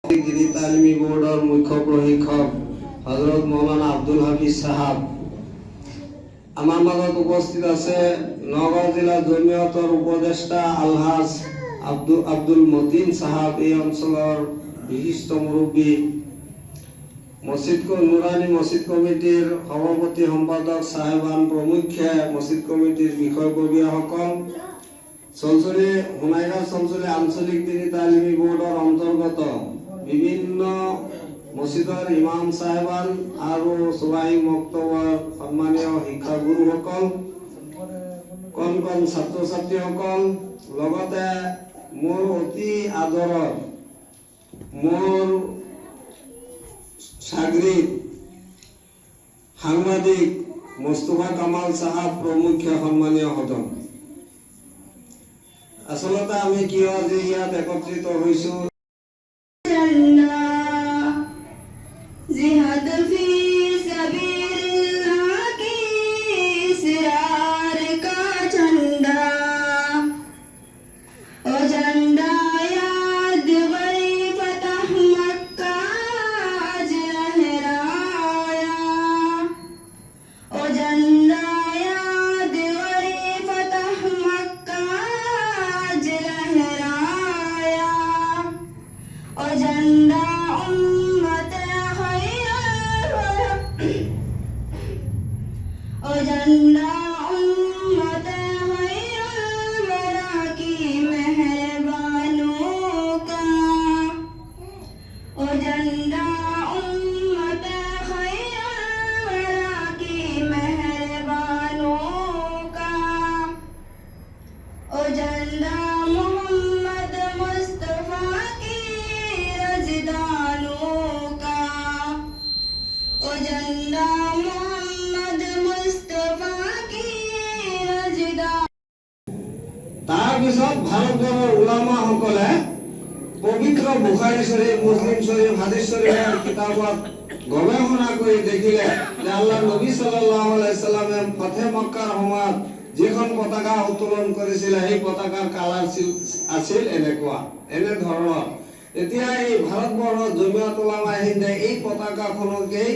দিনী তালিমি বোৰ্ডৰ মুখ্য প্ৰশিক্ষক হযৰত মৌলানা আব্দুল হাফিজ সাহাব আমাৰ মাজত উপস্থিত আছে নগাঁও জিলা জমিয়তৰ উপদেষ্টা আলহাজ আব্দুল মতিন সাহাব এই অঞ্চলৰ বিশিষ্ট মুৰব্বী নুৰানী মছজিদ কমিটিৰ সভাপতি সম্পাদক সাহেবান প্ৰমুখ্যে মছজিদ কমিটিৰ বিষয়ববীয়াসকল সোনাইগাঁও চঞ্চলী আঞ্চলিক দিনী তালিমি বোৰ্ডৰ অন্তৰ্গত বিভিন্ন মছজিদৰ ইমাম সাহেবান আৰু সুবাহী মক্তবৰ সন্মানীয় শিক্ষাগুৰুসকল কণ ছাত্ৰ ছাত্ৰীসকল লগতে মোৰ অতি আদৰৰ মোৰ সাগৰিদ সাংবাদিক মোস্তফা কামাল সাহাব প্ৰমুখ্য সন্মানীয় সদন আসলতে আমি কিয় আজি ইয়াত একত্ৰিত হৈছো জিহাদ ফি সাবিলিল্লাহ কি সিরার কা ঝন্ডা ও ঝন্ডা याद गई फतह मक्का आज लहराया ओ झंडा याद गई फतह मक्का आज लहराया ओ झंडा ओ झंडा उम्मत खैरुल वरा की मेहरबानों का ओ झंडा उम्मत खैरुल वरा की मेहरबानों का ओ झंडा मोहम्मद मुस्तफा की रज़दानों का ओ झंडा তাৰপিছত ভাৰতবৰ্ষৰ উলামাসকলে পবিত্ৰ বুখাৰী শৰীফ মুছলিম শৰীফ হাদিছ শৰীফৰ কিতাপত গৱেষণা কৰি দেখিলে যে আল্লাহ নবী সাল্লাল্লাহু আলাইহি সাল্লামে ফতে মক্কাৰ সময়ত যিখন পতাকা উত্তোলন কৰিছিলে সেই পতাকাৰ কালাৰ আছিল এনে ধৰণৰ এতিয়া এই ভাৰতবৰ্ষৰ জমিয়ত উলামা হিন্দে এই পতাকাখনকেই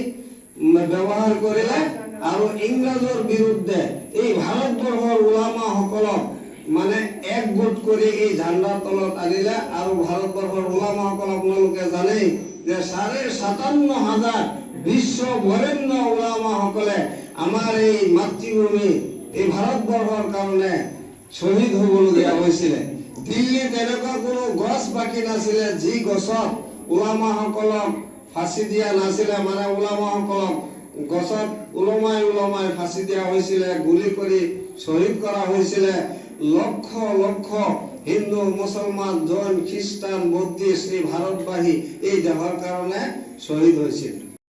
ব্যৱহাৰ কৰিলে আৰু ইংৰাজৰ বিৰুদ্ধে এই ভাৰতবৰ্ষৰ উলামাসকলক মানে একগোট কৰি এই ঝাণ্ডাৰ তলত আনিলে আৰু ভাৰতবৰ্ষৰ উলামাসকল আপোনালোকে জানেই যে ৫৭,৫০০ বিশ্ব বৰেণ্য উলামাসকলে আমাৰ এই মাতৃভূমি এই ভাৰতবৰ্ষৰ কাৰণে শ্বহীদ হ'বলগীয়া হৈছিলে দিল্লীত এনেকুৱা কোনো গছ বাকী নাছিলে যি গছত উলামাসকলক ফাঁচি দিয়া নাছিলে মানে উলামাসকলক গছত উলমাই ফাঁচি দিয়া হৈছিলে গুলি কৰি শ্বহীদ কৰা হৈছিলে লক্ষ লক্ষ হিন্দু মুছলমান জৈন খ্ৰীষ্টান বৌদ্ধিষ্ট এই ভাৰতবাসী এই দেশৰ কাৰণে শ্বহীদ হৈছিল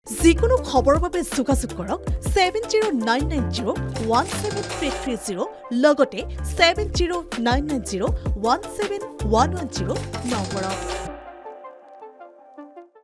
যিকোনো খবৰৰ বাবে যোগাযোগ কৰক 7099017330 লগতে 7099017110 নম্বৰত